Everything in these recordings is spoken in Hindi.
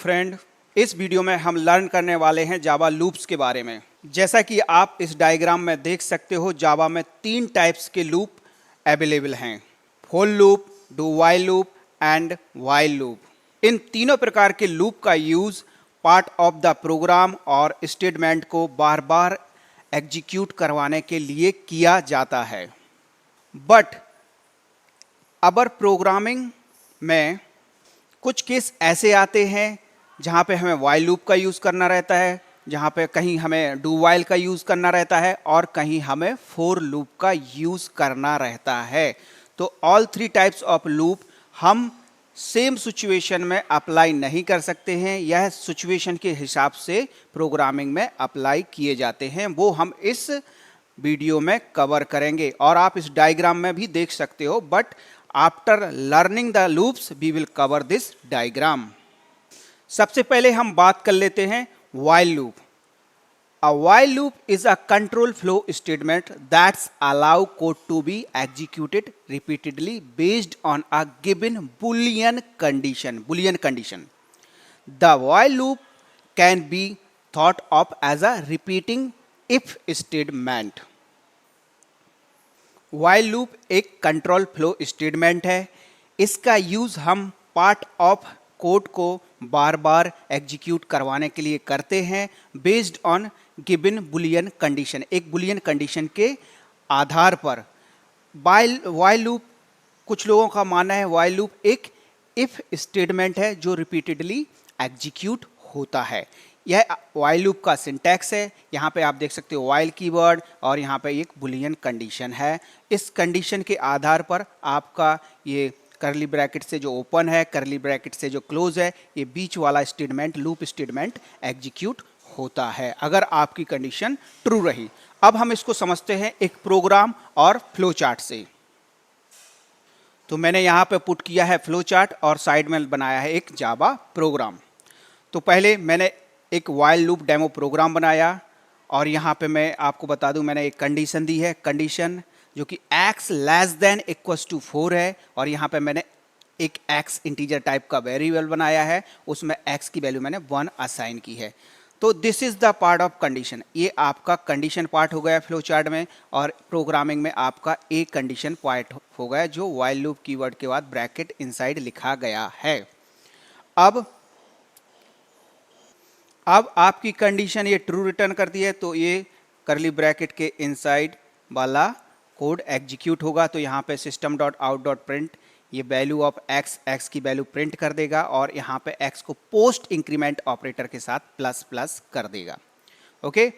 फ्रेंड, इस वीडियो में हम लर्न करने वाले हैं जावा लूप्स के बारे में। जैसा कि आप इस डायग्राम में देख सकते हो, जावा में 3 टाइप्स के लूप अवेलेबल हैं: for loop, do while loop and while loop. इन तीनों प्रकार के लूप का use part of the program और स्टेटमेंट को बार बार एग्जीक्यूट करवाने के लिए किया जाता है। बट अबर प्रोग्रामिंग में कुछ केस ऐसे आते हैं जहाँ पे हमें व्हाइल लूप का यूज़ करना रहता है, जहाँ पे कहीं हमें डू व्हाइल का यूज़ करना रहता है और कहीं हमें फॉर लूप का यूज़ करना रहता है। तो ऑल 3 टाइप्स ऑफ लूप हम सेम सिचुएशन में अप्लाई नहीं कर सकते हैं। यह सिचुएशन के हिसाब से प्रोग्रामिंग में अप्लाई किए जाते हैं, वो हम इस वीडियो में कवर करेंगे और आप इस डायग्राम में भी देख सकते हो। But after learning the loops we will cover this diagram. सबसे पहले हम बात कर लेते हैं while loop. A while loop is a control flow statement that's allow code to be executed repeatedly based on a given Boolean condition. The while loop can be thought of as a repeating if statement. While loop एक कंट्रोल फ्लो स्टेटमेंट है। इसका यूज हम पार्ट ऑफ कोड को बार बार एग्जीक्यूट करवाने के लिए करते हैं based on given Boolean condition, एक बुलियन कंडीशन के आधार पर। व्हाइल लूप, कुछ लोगों का मानना है व्हाइल लूप एक इफ स्टेटमेंट है जो रिपीटेडली एग्जीक्यूट होता है। यह व्हाइल लूप का सिंटैक्स है। यहाँ पे आप देख सकते हो व्हाइल कीवर्ड और यहाँ पे एक बुलियन कंडीशन है। इस कंडीशन के आधार पर आपका ये करली ब्रैकेट से जो ओपन है, करली ब्रैकेट से जो क्लोज है, ये बीच वाला स्टेटमेंट लूप स्टेटमेंट एग्जीक्यूट होता है अगर आपकी कंडीशन ट्रू रही। अब हम इसको समझते हैं एक प्रोग्राम और फ्लो चार्ट से। तो मैंने यहाँ पे पुट किया है फ्लो चार्ट और साइड में बनाया है एक जावा प्रोग्राम। तो पहले मैंने एक व्हाइल लूप डेमो प्रोग्राम बनाया और यहाँ पे मैं आपको बता दूं, मैंने एक कंडीशन दी है, कंडीशन जो कि x less than equals to 4 है और यहाँ पे मैंने एक x इंटीजर टाइप का वेरिएबल बनाया है, उसमें x की वैल्यू मैंने 1 असाइन की है। तो this is the part of condition. ये आपका कंडीशन पार्ट हो गया फ्लो चार्ट में और प्रोग्रामिंग में आपका एक कंडीशन पार्ट हो गया जो व्हाइल लूप कीवर्ड के बाद ब्रैकेट इनसाइड लिखा गया है। अब आपकी कंडीशन ये ट्रू रिटर्न करती है तो ये करली ब्रैकेट के इनसाइड वाला कोड एग्जीक्यूट होगा। तो यहाँ पे system.out.print ये वैल्यू ऑफ x की वैल्यू प्रिंट कर देगा और यहाँ पे x को पोस्ट इंक्रीमेंट ऑपरेटर के साथ प्लस प्लस कर देगा। ओके,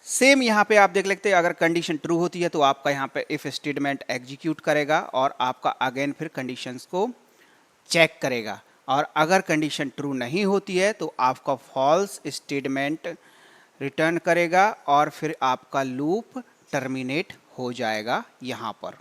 सेम यहाँ पे आप देख लेते हैं, अगर कंडीशन ट्रू होती है तो आपका यहाँ पे इफ स्टेटमेंट एग्जीक्यूट करेगा और आपका अगेन फिर कंडीशंस को चेक करेगा और अगर कंडीशन ट्रू नहीं होती है तो आपका फॉल्स स्टेटमेंट रिटर्न करेगा और फिर आपका लूप टर्मिनेट हो जाएगा। यहाँ पर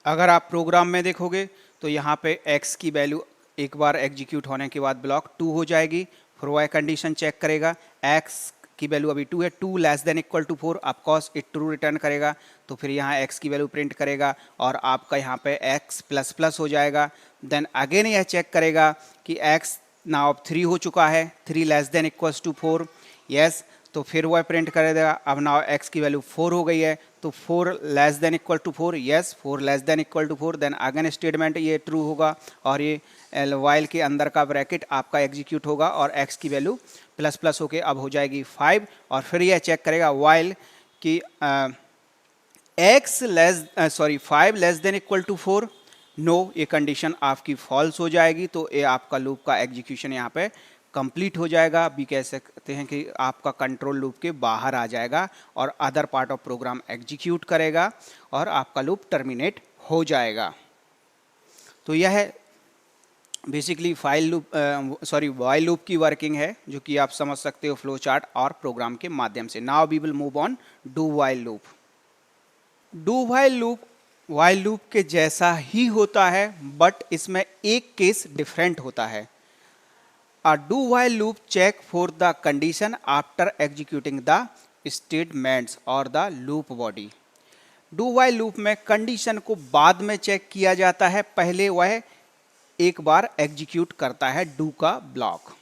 अगर आप प्रोग्राम में देखोगे तो यहाँ पे x की वैल्यू एक बार एग्जीक्यूट होने के बाद ब्लॉक 2 हो जाएगी। फिर वह कंडीशन चेक करेगा, x की वैल्यू अभी 2 है, 2 less than equal to 4, of course it true return करेगा। तो फिर यहाँ x की वैल्यू प्रिंट करेगा और आपका यहाँ पे x प्लस प्लस हो जाएगा। देन अगेन यह चेक करेगा कि x नाउ 3 हो चुका है, 3 less than equals to 4, yes, तो फिर वह प्रिंट कर देगा। अब नाउ x की वैल्यू 4 हो गई है तो 4 less than equal to 4, yes, 4 less than equal to 4। Then again statement ये ट्रू होगा और ये व्हाइल के अंदर का ब्रैकेट आपका एग्जीक्यूट होगा और x की वैल्यू प्लस प्लस होके अब हो जाएगी 5 और फिर यह चेक करेगा व्हाइल कि 5 less than equal to 4, no, ये कंडीशन आपकी फॉल्स हो जाएगी। तो ये आपका लूप का एग्जीक्यूशन यहाँ पे कंप्लीट हो जाएगा। भी कह सकते हैं कि आपका कंट्रोल लूप के बाहर आ जाएगा और other part of program execute करेगा और आपका लूप टर्मिनेट हो जाएगा। तो यह बेसिकली व्हाइल लूप की वर्किंग है जो कि आप समझ सकते हो फ्लो चार्ट और प्रोग्राम के माध्यम से। Now we will move on do while loop. Do while loop while loop के जैसा ही होता है बट इसमें एक केस डिफरेंट होता है। A do while loop check for the condition after executing the statements or the loop body. Do while loop में कंडीशन को बाद में चेक किया जाता है, पहले वह एक बार एग्जीक्यूट करता है डू का ब्लॉक।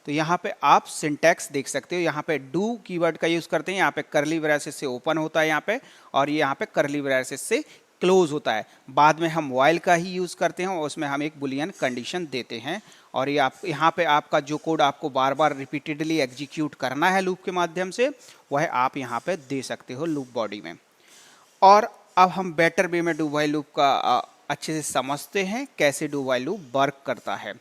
तो यहाँ पे आप सिंटैक्स देख सकते हो, यहाँ पे डू कीवर्ड का यूज़ करते हैं, यहाँ पे करली ब्रैकेट से ओपन होता है यहाँ पे, और ये यहाँ पे करली ब्रैकेट से क्लोज होता है। बाद में हम व्हाइल का ही यूज़ करते हैं और उसमें हम एक बुलियन कंडीशन देते हैं, और ये आप यहाँ पे आपका जो कोड आपको बार बार रिपीटेडली एग्जीक्यूट करना है लूप के माध्यम से, वह आप यहाँ पे दे सकते हो लूप बॉडी में। और अब हम बेटर वे में डू व्हाइल लूप का अच्छे से समझते हैं कैसे डू व्हाइल लूप वर्क करता है।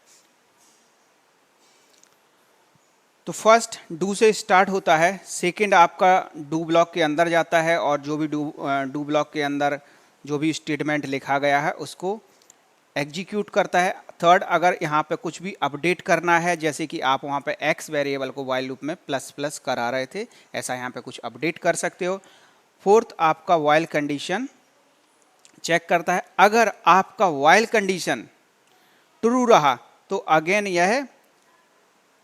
तो फर्स्ट डू से स्टार्ट होता है, सेकंड आपका डू ब्लॉक के अंदर जाता है और जो भी डू ब्लॉक के अंदर जो भी स्टेटमेंट लिखा गया है उसको एग्जीक्यूट करता है। थर्ड, अगर यहाँ पे कुछ भी अपडेट करना है, जैसे कि आप वहाँ पे एक्स वेरिएबल को व्हाइल लूप में प्लस प्लस करा रहे थे, ऐसा यहाँ पे कुछ अपडेट कर सकते हो। फोर्थ, आपका व्हाइल कंडीशन चेक करता है, अगर आपका व्हाइल कंडीशन ट्रू रहा तो अगेन यह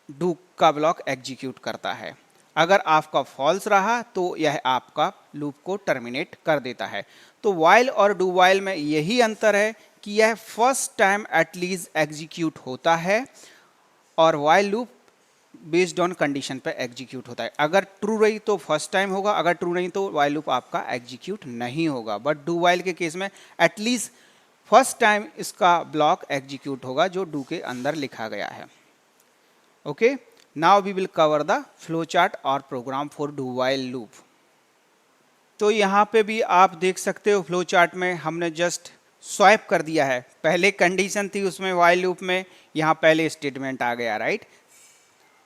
डू का ब्लॉक एग्जीक्यूट करता है, अगर आपका फॉल्स रहा तो यह आपका लूप को टर्मिनेट कर देता है। तो व्हाइल और डू व्हाइल में यही अंतर है कि यह फर्स्ट टाइम एटलीस्ट एग्जीक्यूट होता है और while loop based on condition पे एग्जीक्यूट होता है। अगर ट्रू रही तो फर्स्ट टाइम होगा, अगर ट्रू नहीं तो व्हाइल लूप आपका एग्जीक्यूट नहीं होगा। बट डू व्हाइल के केस में एटलीस्ट फर्स्ट टाइम इसका ब्लॉक एग्जीक्यूट होगा जो डू के अंदर लिखा गया है। Okay, now we will cover the flow chart और program for do while loop. तो यहाँ पे भी आप देख सकते हो फ्लो चार्ट में हमने जस्ट स्वाइप कर दिया है, पहले कंडीशन थी उसमें व्हाइल लूप में, यहाँ पहले स्टेटमेंट आ गया, राइट।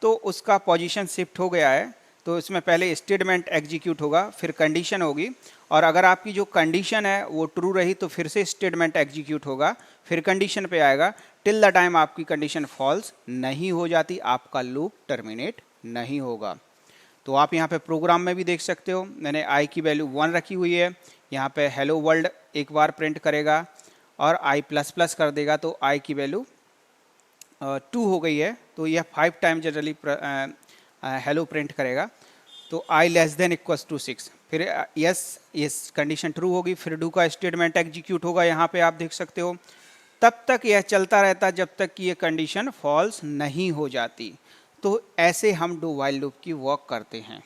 तो उसका पोजीशन शिफ्ट हो गया है, तो इसमें पहले स्टेटमेंट एग्जीक्यूट होगा, फिर कंडीशन होगी, और अगर आपकी जो कंडीशन है वो ट्रू रही तो फिर से स्टेटमेंट एग्जीक्यूट होगा, फिर कंडीशन पे आएगा, टिल द टाइम आपकी कंडीशन फॉल्स नहीं हो जाती आपका लूप टर्मिनेट नहीं होगा। तो आप यहाँ पे प्रोग्राम में भी देख सकते हो, मैंने आई की वैल्यू 1 रखी हुई है, यहाँ पे हेलो वर्ल्ड एक बार प्रिंट करेगा और आई प्लस प्लस कर देगा तो आई की वैल्यू 2 हो गई है, तो यह 5 टाइम जनरली हेलो प्रिंट करेगा। तो आई लेस देन इक्वल्स टू 6, फिर यस कंडीशन ट्रू होगी, फिर डू का स्टेटमेंट एग्जीक्यूट होगा, यहाँ पे आप देख सकते हो। तब तक यह चलता रहता जब तक कि ये कंडीशन फॉल्स नहीं हो जाती। तो ऐसे हम डू व्हाइल लूप की वर्क करते हैं।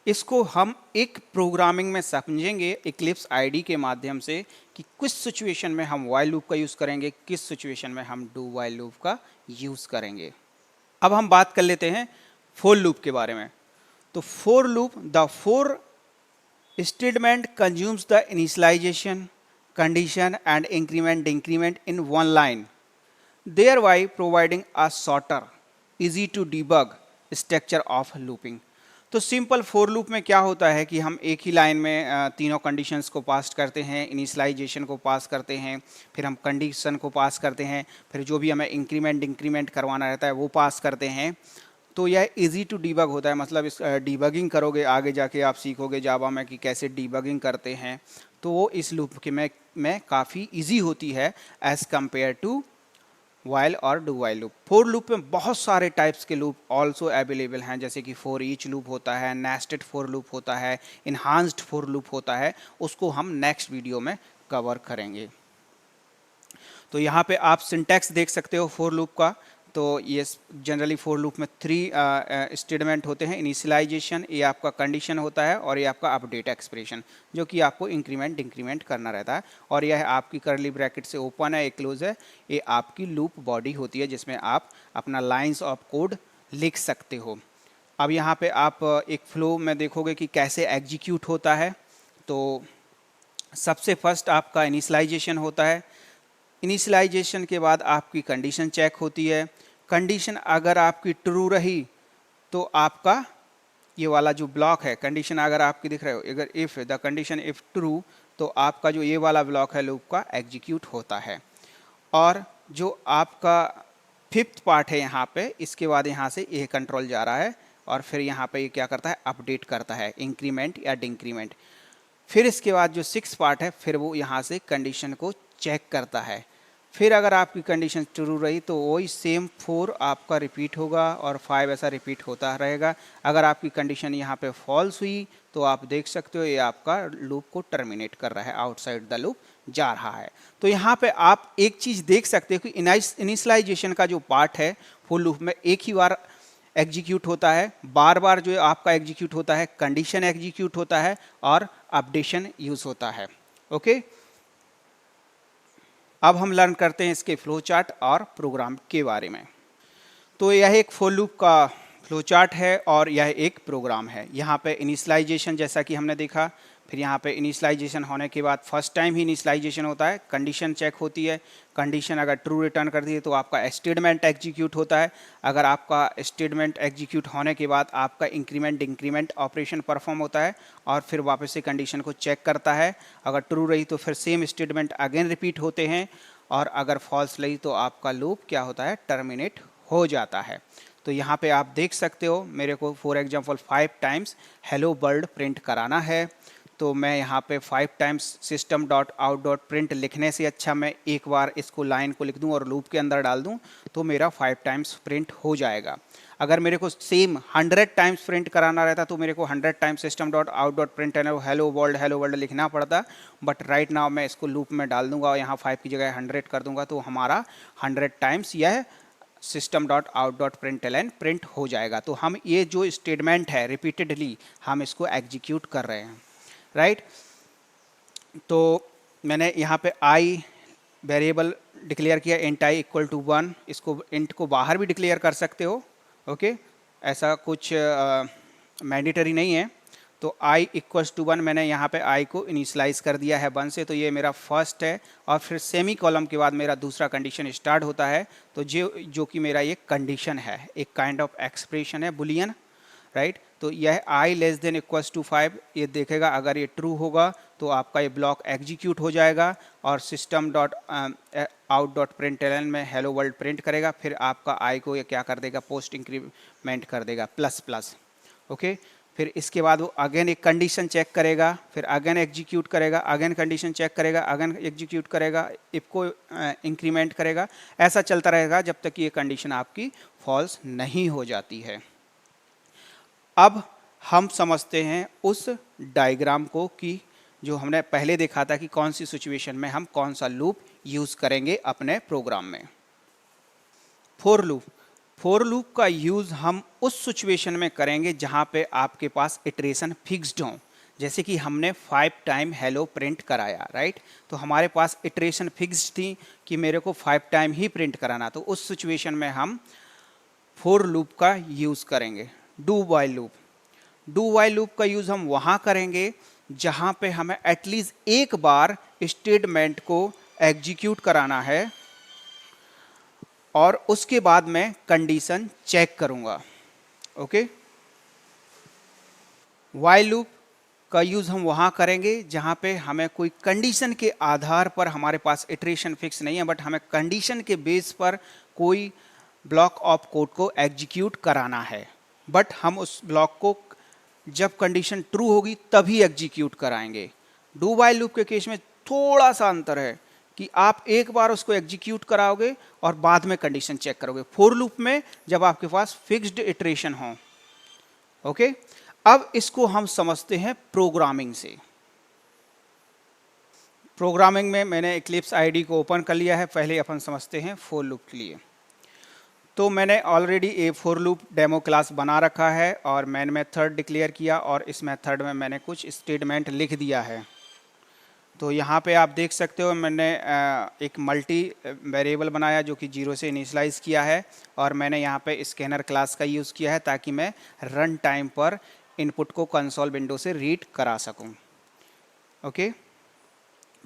इसको हम एक प्रोग्रामिंग में समझेंगे इक्लिप्स आईडी के माध्यम से कि किस सिचुएशन में हम व्हाइल लूप का यूज़ करेंगे, किस सिचुएशन में हम डू व्हाइल लूप का यूज़ करेंगे। अब हम बात कर लेते हैं फोर लूप के बारे में। तो for loop, the for statement consumes the initialisation, condition and increment decrement in one line, thereby providing a shorter, easy to debug structure of looping। तो सिंपल फोर लूप में क्या होता है कि हम एक ही लाइन में तीनों कंडीशंस को पास करते हैं, इनिशियलाइजेशन को पास करते हैं, फिर हम कंडीशन को पास करते हैं, फिर जो भी हमें इंक्रीमेंट डिक्रीमेंट करवाना रहता है वो पास करते हैं। तो यह इजी टू डीबग होता है, मतलब इस डीबगिंग करोगे आगे जाके आप सीखोगे जावा में कि कैसे डीबगिंग करते हैं, तो वो इस लूप के में काफ़ी इजी होती है एज़ कम्पेयर टू व्हाइल और do while loop. For loop में बहुत सारे टाइप्स के लूप ऑल्सो अवेलेबल हैं, जैसे कि फॉर ईच लूप होता है, नेस्टेड फॉर लूप होता है, इन्हांस्ड फॉर लूप होता है, उसको हम नेक्स्ट वीडियो में कवर करेंगे। तो यहाँ पे आप सिंटैक्स देख सकते हो फोर लूप का। तो ये जनरली फोर लूप में 3 स्टेटमेंट होते हैं, इनिशियलाइजेशन, ये आपका कंडीशन होता है, और ये आपका अपडेट एक्सप्रेशन जो कि आपको इंक्रीमेंट डिक्रीमेंट करना रहता है, और यह आपकी करली ब्रैकेट से ओपन है, एक क्लोज है, ये आपकी लूप बॉडी होती है जिसमें आप अपना लाइंस ऑफ कोड लिख सकते हो। अब यहाँ पे आप एक फ्लो में देखोगे कि कैसे एग्जीक्यूट होता है। तो सबसे फर्स्ट आपका इनिशियलाइजेशन होता है, इनिशियलाइजेशन के बाद आपकी कंडीशन चेक होती है, कंडीशन अगर आपकी ट्रू रही तो आपका ये वाला जो ब्लॉक है, कंडीशन अगर आपकी दिख रहे हो, अगर if the condition if true, तो आपका जो ये वाला ब्लॉक है लूप का एग्जीक्यूट होता है। और जो आपका फिफ्थ पार्ट है यहाँ पे, इसके बाद यहाँ से ये कंट्रोल जा रहा है और फिर यहाँ पे ये क्या करता है, अपडेट करता है, इंक्रीमेंट या डिक्रीमेंट। फिर इसके बाद जो सिक्स पार्ट है, फिर वो यहाँ से कंडीशन को चेक करता है, फिर अगर आपकी कंडीशन ट्रू रही तो वही सेम 4 आपका रिपीट होगा और 5 ऐसा रिपीट होता रहेगा। अगर आपकी कंडीशन यहाँ पे फॉल्स हुई तो आप देख सकते हो ये आपका लूप को टर्मिनेट कर रहा है, आउटसाइड द लूप जा रहा है। तो यहाँ पे आप एक चीज़ देख सकते हो कि इनिशियलाइजेशन का जो पार्ट है फॉर लूप में एक ही बार एग्जीक्यूट होता है, बार बार जो आपका एग्जीक्यूट होता है कंडीशन एग्जीक्यूट होता है और अपडेशन यूज होता है। ओके, अब हम लर्न करते हैं इसके फ्लो चार्ट और प्रोग्राम के बारे में। तो यह एक फॉर लूप का फ्लो चार्ट है और यह एक प्रोग्राम है। यहाँ पे इनिशियलाइजेशन जैसा कि हमने देखा, फिर यहाँ पे इनिशियलाइजेशन होने के बाद फर्स्ट टाइम ही इनिशियलाइजेशन होता है, कंडीशन चेक होती है, कंडीशन अगर ट्रू रिटर्न करती है तो आपका स्टेटमेंट एग्जीक्यूट होता है। अगर आपका स्टेटमेंट एग्जीक्यूट होने के बाद आपका इंक्रीमेंट डिक्रीमेंट ऑपरेशन परफॉर्म होता है और फिर वापस से कंडीशन को चेक करता है। अगर ट्रू रही तो फिर सेम स्टेटमेंट अगेन रिपीट होते हैं और अगर फॉल्स रही तो आपका लूप क्या होता है, टर्मिनेट हो जाता है। तो यहाँ पे आप देख सकते हो मेरे को for example 5 times hello world print कराना है, तो मैं यहाँ पे 5 times system dot out dot print लिखने से अच्छा मैं एक बार इसको लाइन को लिख दूँ और लूप के अंदर डाल दूँ तो मेरा 5 टाइम्स प्रिंट हो जाएगा। अगर मेरे को सेम 100 टाइम्स प्रिंट कराना रहता तो मेरे को 100 times system dot out dot print hello world लिखना पड़ता, बट राइट नाउ मैं इसको लूप में डाल दूंगा और यहाँ 5 की जगह 100 कर दूंगा तो हमारा 100 टाइम्स यह system dot out dot print हो जाएगा। तो हम ये जो स्टेटमेंट है रिपीटेडली हम इसको एग्जीक्यूट कर रहे हैं, राइट। तो मैंने यहाँ पे आई वेरिएबल डिक्लेयर किया, इंट आई इक्वल टू 1, इसको इंट को बाहर भी डिक्लेयर कर सकते हो। ओके, ऐसा कुछ मैंडेटरी नहीं है। तो i इक्वल्स टू 1 मैंने यहाँ पे i को इनिशलाइज कर दिया है 1 से, तो ये मेरा फर्स्ट है और फिर सेमी कॉलम के बाद मेरा दूसरा कंडीशन स्टार्ट होता है। तो जो कि मेरा ये कंडीशन है, एक काइंड ऑफ एक्सप्रेशन है बुलियन, राइट। तो यह i less than equals to 5 ये देखेगा, अगर ये ट्रू होगा तो आपका ये ब्लॉक एग्जीक्यूट हो जाएगा और system dot out dot println में हेलो वर्ल्ड प्रिंट करेगा, फिर आपका i को ये क्या कर देगा, पोस्ट इंक्रीमेंट कर देगा प्लस प्लस। ओके, फिर इसके बाद वो अगेन एक कंडीशन चेक करेगा, फिर अगेन एग्जीक्यूट करेगा, अगेन कंडीशन चेक करेगा, अगेन एग्जीक्यूट करेगा, इफ को इंक्रीमेंट करेगा, ऐसा चलता रहेगा जब तक कि ये कंडीशन आपकी फॉल्स नहीं हो जाती है। अब हम समझते हैं उस डायग्राम को कि जो हमने पहले देखा था कि कौन सी सिचुएशन में हम कौन सा लूप यूज करेंगे अपने प्रोग्राम में। फॉर लूप का यूज हम उस सिचुएशन में करेंगे जहां पे आपके पास इटरेशन फिक्स्ड हो, जैसे कि हमने 5 टाइम हेलो प्रिंट कराया, राइट। तो हमारे पास इटरेशन फिक्स्ड थी कि मेरे को 5 टाइम ही प्रिंट कराना, तो उस सिचुएशन में हम फॉर लूप का यूज करेंगे। डू वाइल लूप का यूज हम वहां करेंगे जहां पे हमें एटलीस्ट एक बार स्टेटमेंट को एग्जीक्यूट कराना है और उसके बाद मैं कंडीशन चेक करूंगा। ओके, वाइल लूप का यूज हम वहां करेंगे जहां पे हमें कोई कंडीशन के आधार पर, हमारे पास इटरेशन फिक्स नहीं है बट हमें कंडीशन के बेस पर कोई ब्लॉक ऑफ कोड को एग्जीक्यूट कराना है, बट हम उस ब्लॉक को जब कंडीशन ट्रू होगी तभी एग्जीक्यूट कराएंगे। डू वाइल लूप के केस में थोड़ा सा अंतर है कि आप एक बार उसको एग्जीक्यूट कराओगे और बाद में कंडीशन चेक करोगे। फॉर लूप में जब आपके पास फिक्स्ड इटरेशन हो। ओके, अब इसको हम समझते हैं प्रोग्रामिंग से। प्रोग्रामिंग में मैंने इक्लिप्स आईडी को ओपन कर लिया है, पहले अपन समझते हैं फॉर लूप के लिए। तो मैंने already A for loop demo class बना रखा है और मैन मेथड डिक्लेयर किया और इस मेथड में मैंने कुछ स्टेटमेंट लिख दिया है। तो यहाँ पे आप देख सकते हो मैंने एक मल्टी वेरिएबल बनाया जो कि 0 से इनिशियलाइज किया है और मैंने यहाँ पे स्कैनर क्लास का यूज़ किया है ताकि मैं रन टाइम पर इनपुट को कंसोल विंडो से रीड करा सकूँ। ओके,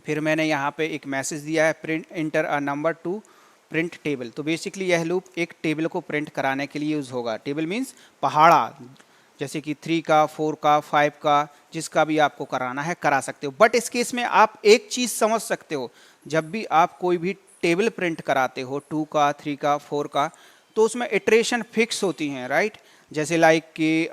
फिर मैंने यहाँ पे एक मैसेज दिया है, print inter a number two print table. तो बेसिकली यह लूप एक टेबल को प्रिंट कराने के लिए यूज़ होगा। टेबल मीन्स पहाड़ा, जैसे कि 3 का 4 का 5 का जिसका भी आपको कराना है करा सकते हो। बट इस केस में आप एक चीज़ समझ सकते हो, जब भी आप कोई भी टेबल प्रिंट कराते हो 2 का 3 का 4 का, तो उसमें इटरेशन फिक्स होती हैं, राइट। जैसे लाइक कि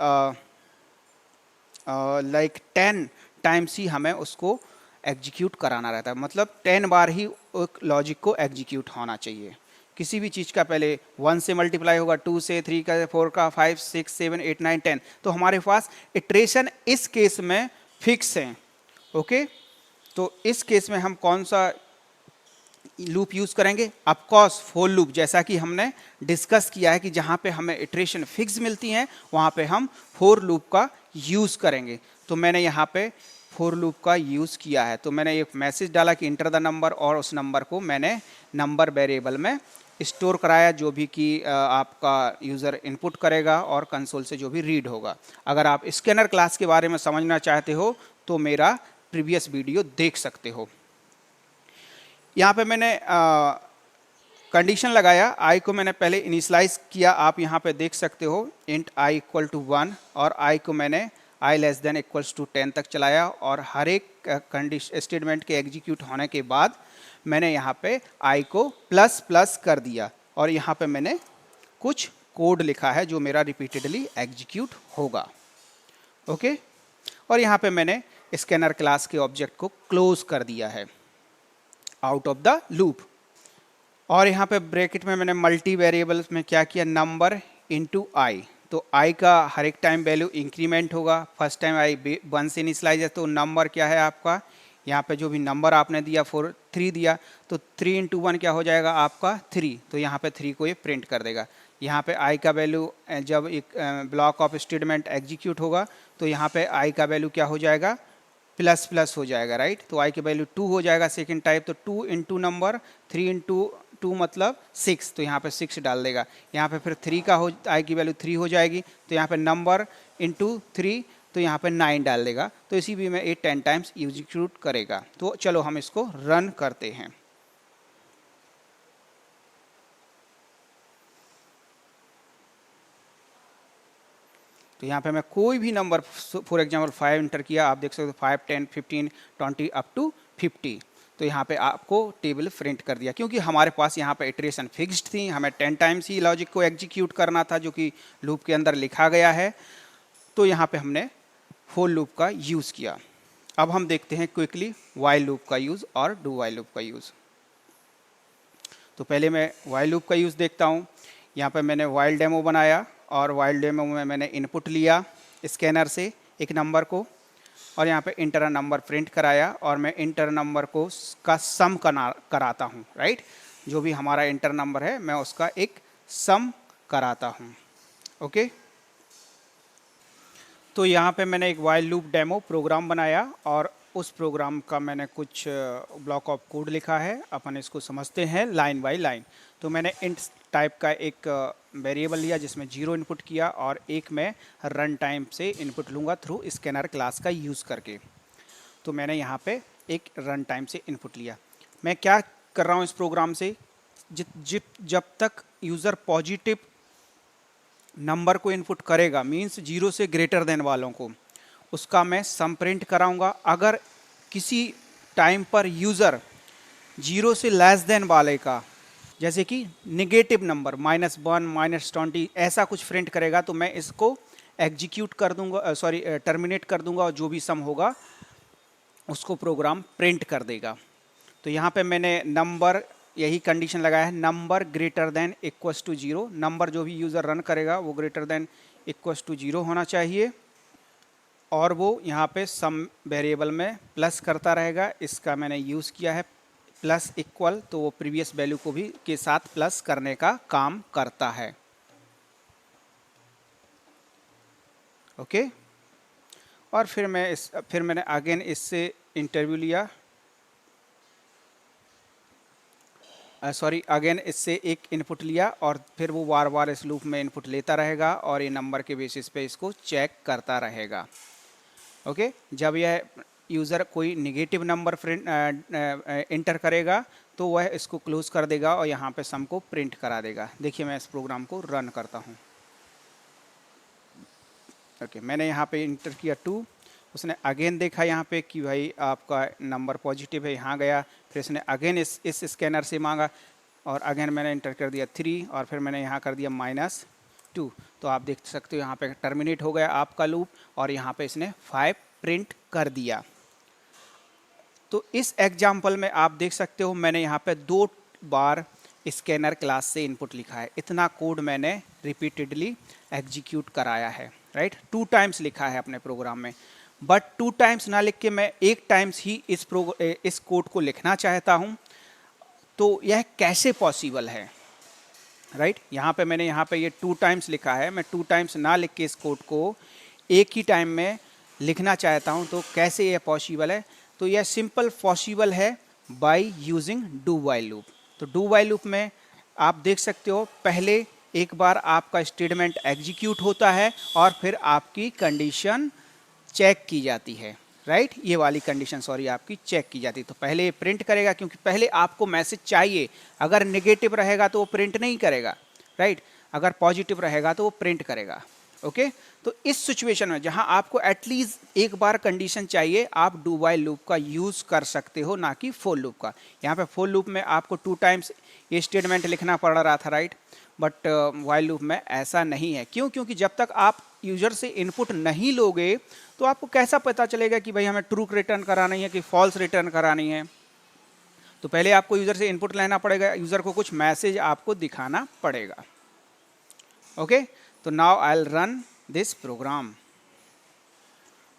10 टाइम्स ही हमें उसको एग्जीक्यूट कराना रहता है, मतलब 10 बार ही एक लॉजिक को एग्जीक्यूट होना चाहिए। किसी भी चीज़ का पहले 1 से मल्टीप्लाई होगा, 2 से, 3 का, 4 का, 5 6 7 8 9 10। तो हमारे पास इटरेशन इस केस में फिक्स है। ओके, तो इस केस में हम कौन सा लूप यूज़ करेंगे? ऑफ कोर्स फॉर लूप, जैसा कि हमने डिस्कस किया है कि जहाँ पे हमें इटरेशन फिक्स मिलती हैं वहाँ पे हम फॉर लूप का यूज़ करेंगे। तो मैंने यहाँ पे फॉर लूप का यूज़ किया है। तो मैंने एक मैसेज डाला कि इंटर द नंबर, और उस नंबर को मैंने नंबर वेरिएबल में स्टोर कराया, जो भी कि आपका यूज़र इनपुट करेगा और कंसोल से जो भी रीड होगा। अगर आप स्कैनर क्लास के बारे में समझना चाहते हो तो मेरा प्रीवियस वीडियो देख सकते हो। यहाँ पे मैंने कंडीशन लगाया, आई को मैंने पहले इनिशलाइज किया, आप यहाँ पे देख सकते हो इंट आई इक्वल टू 1, और आई को मैंने आई लेस देन इक्वल्स टू 10 तक चलाया, और हर एक कंडीशन स्टेटमेंट के एग्जीक्यूट होने के बाद मैंने यहाँ पे आई को प्लस प्लस कर दिया, और यहाँ पे मैंने कुछ कोड लिखा है जो मेरा रिपीटेडली एग्जीक्यूट होगा। ओके, और यहाँ पे मैंने स्कैनर क्लास के ऑब्जेक्ट को क्लोज कर दिया है आउट ऑफ द लूप। और यहाँ पे ब्रैकेट में मैंने मल्टी वेरिएबल्स में क्या किया, नंबर इनटू आई। तो आई का हर एक टाइम वैल्यू इंक्रीमेंट होगा। फर्स्ट टाइम आई 1 से इनिशियलाइज है, तो नंबर क्या है आपका, यहाँ पे जो भी नंबर आपने दिया 3 दिया, तो 3 इंटू 1 क्या हो जाएगा आपका 3, तो यहाँ पे 3 को ये प्रिंट कर देगा। यहाँ पे आई का वैल्यू जब एक ब्लॉक ऑफ स्टेटमेंट एग्जीक्यूट होगा तो यहाँ पे आई का वैल्यू क्या हो जाएगा, प्लस प्लस हो जाएगा, राइट। तो आई की वैल्यू 2 हो जाएगा सेकेंड टाइप, तो 2 इंटू नंबर 3 इंटू 2 मतलब 6, तो यहाँ पे 6 डाल देगा। यहाँ पे फिर 3 का हो, आई की वैल्यू 3 हो जाएगी, तो यहाँ पे नंबर इंटू 3, तो यहाँ पे 9 डाल देगा। तो इसी भी में 10 टाइम्स एग्जीक्यूट करेगा। तो चलो हम इसको रन करते हैं। तो यहाँ पे मैं कोई भी नंबर, फॉर एग्जांपल 5 इंटर किया, आप देख सकते हो 5, 10, 15, 20 अप टू 50, तो यहाँ पे आपको टेबल प्रिंट कर दिया, क्योंकि हमारे पास यहाँ पे इटरेशन फिक्स्ड थी, हमें 10 टाइम्स ही लॉजिक को एग्जीक्यूट करना था जो कि लूप के अंदर लिखा गया है। तो यहाँ पे हमने फॉर लूप का यूज़ किया। अब हम देखते हैं क्विकली वाइल लूप का यूज़ और डू वाइल लूप का यूज़। तो पहले मैं वाइल लूप का यूज़ देखता हूँ। यहाँ पे मैंने वाइल डेमो बनाया, और वाइल डेमो में मैंने इनपुट लिया स्कैनर से एक नंबर को, और यहाँ पे इंटर नंबर प्रिंट कराया, और मैं इंटर नंबर को का सम कराता हूँ, राइट। जो भी हमारा इंटर नंबर है मैं उसका एक सम कराता हूँ। ओके, तो यहाँ पे मैंने एक वाइल लूप डेमो प्रोग्राम बनाया, और उस प्रोग्राम का मैंने कुछ ब्लॉक ऑफ कोड लिखा है, अपन इसको समझते हैं लाइन बाय लाइन। तो मैंने इंट टाइप का एक वेरिएबल लिया जिसमें 0 इनपुट किया, और एक मैं रन टाइम से इनपुट लूँगा थ्रू स्कैनर क्लास का यूज़ करके। तो मैंने यहाँ पे एक रन टाइम से इनपुट लिया। मैं क्या कर रहा हूँ इस प्रोग्राम से, जब तक यूज़र पॉजिटिव नंबर को इनपुट करेगा, मीन्स 0 से ग्रेटर देन वालों को, उसका मैं सम प्रिंट कराऊंगा। अगर किसी टाइम पर यूज़र 0 से लेस देन वाले का, जैसे कि नेगेटिव नंबर -1, -20 ऐसा कुछ प्रिंट करेगा, तो मैं इसको एग्जीक्यूट कर दूंगा, टर्मिनेट कर दूंगा, और जो भी सम होगा उसको प्रोग्राम प्रिंट कर देगा। तो यहाँ पे मैंने नंबर, यही कंडीशन लगाया है, number greater than equals to 0। Number जो भी यूज़र रन करेगा वो ग्रेटर देन इक्वल्स टू 0 होना चाहिए, और वो यहाँ पे सम वेरिएबल में प्लस करता रहेगा। इसका मैंने यूज़ किया है प्लस इक्वल, तो वो प्रीवियस वैल्यू को भी के साथ प्लस करने का काम करता है। ओके, और फिर मैंने अगेन इससे इंटरव्यू लिया, अगेन इससे एक इनपुट लिया, और फिर वो बार बार इस लूप में इनपुट लेता रहेगा, और ये नंबर के बेसिस पे इसको चेक करता रहेगा। ओके, जब यह यूज़र कोई निगेटिव नंबर इंटर करेगा तो वह इसको क्लोज कर देगा, और यहाँ पे सम को प्रिंट करा देगा। देखिए मैं इस प्रोग्राम को रन करता हूँ। ओके, मैंने यहाँ पे इंटर किया 2, उसने अगेन देखा यहाँ पे कि भाई आपका नंबर पॉजिटिव है, यहाँ गया, फिर इसने अगेन इस स्कैनर से मांगा, और अगेन मैंने इंटर कर दिया 3, और फिर मैंने यहाँ कर दिया -2। तो आप देख सकते हो यहाँ पे टर्मिनेट हो गया आपका लूप, और यहाँ पे इसने 5 प्रिंट कर दिया। तो इस एग्जाम्पल में आप देख सकते हो मैंने यहाँ पे 2 बार स्कैनर क्लास से इनपुट लिखा है। इतना कोड मैंने रिपीटेडली एग्जीक्यूट कराया है, राइट। 2 टाइम्स लिखा है अपने प्रोग्राम में। बट 2 टाइम्स ना लिख के मैं 1 टाइम्स ही इस कोड को लिखना चाहता हूँ, तो यह कैसे पॉसिबल है, राइट? यहाँ पे मैंने ये 2 टाइम्स लिखा है, मैं 2 टाइम्स ना लिख के इस कोड को एक ही टाइम में लिखना चाहता हूँ, तो कैसे यह पॉसिबल है? तो यह सिंपल पॉसिबल है by using do while loop. तो डू वाइल लूप में आप देख सकते हो, पहले एक बार आपका स्टेटमेंट एग्जीक्यूट होता है और फिर आपकी कंडीशन चेक की जाती है, राइट? ये वाली कंडीशन सॉरी आपकी चेक की जाती है। तो पहले ये प्रिंट करेगा, क्योंकि पहले आपको मैसेज चाहिए। अगर नेगेटिव रहेगा तो वो प्रिंट नहीं करेगा, राइट? अगर पॉजिटिव रहेगा तो वो प्रिंट करेगा। ओके, तो इस सिचुएशन में जहां आपको एटलीस्ट एक बार कंडीशन चाहिए, आप डू वाइल लूप का यूज कर सकते हो, ना कि फॉर लूप का। यहाँ पे फॉर लूप में आपको 2 टाइम्स ये स्टेटमेंट लिखना पड़ रहा था, राइट? बट वाइल लूप में ऐसा नहीं है। क्यों? क्योंकि जब तक आप यूजर से इनपुट नहीं लोगे तो आपको कैसा पता चलेगा कि भाई हमें ट्रू रिटर्न करानी है कि फॉल्स रिटर्न करानी है। तो पहले आपको यूजर से इनपुट लेना पड़ेगा, यूजर को कुछ मैसेज आपको दिखाना पड़ेगा। ओके, तो now I will run this program.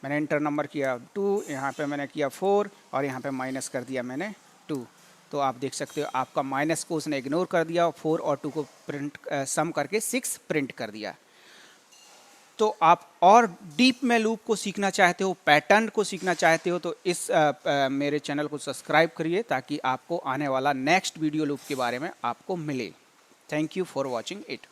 मैंने इंटर नंबर किया 2, यहाँ पे मैंने किया 4 और यहाँ पे माइनस कर दिया मैंने 2। तो आप देख सकते हो आपका माइनस को उसने इग्नोर कर दिया, 4 और 2 को प्रिंट सम करके 6 प्रिंट कर दिया। तो आप और डीप में लूप को सीखना चाहते हो, पैटर्न को सीखना चाहते हो, तो इस मेरे चैनल को सब्सक्राइब करिए ताकि आपको आने वाला नेक्स्ट वीडियो लूप के बारे में आपको मिले। Thank you for watching it.